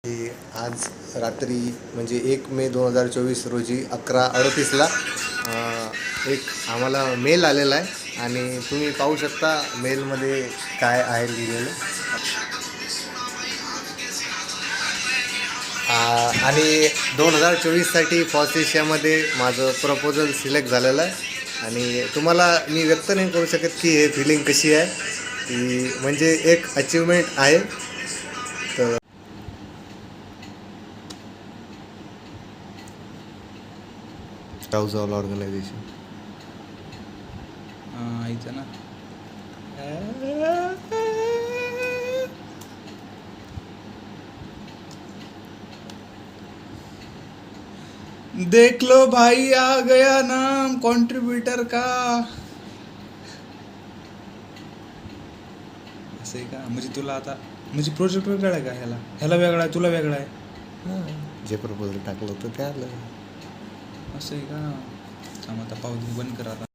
की आज रात्री म्हणजे 1 मे 2024 रोजी 11:38ला एक आम्हाला मेल आलेला आहे आणि तुम्ही पाहू शकता मेलमध्ये काय आहे लिहिलेलं. आणि 2024साठी फॉसिशियामध्ये माझं प्रपोजल सिलेक्ट झालेलं आहे आणि तुम्हाला मी व्यक्त नाही करू शकत की हे फिलिंग कशी आहे, की म्हणजे एक अचिव्हमेंट आहे. तर ऑल ऑर्गनायझेशन इथं ना देख लो भाई आ गया नाम कॉन्ट्रीब्यूटर का. असं आहे का? म्हणजे तुला आता म्हणजे प्रोजेक्ट वेगळा आहे का? ह्याला वेगळा आहे, तुला वेगळा आहे. जे प्रपोजल टाकलं होतं ते आलं. असं आहे का? थांब आता पाहू दे, बंद कर आता.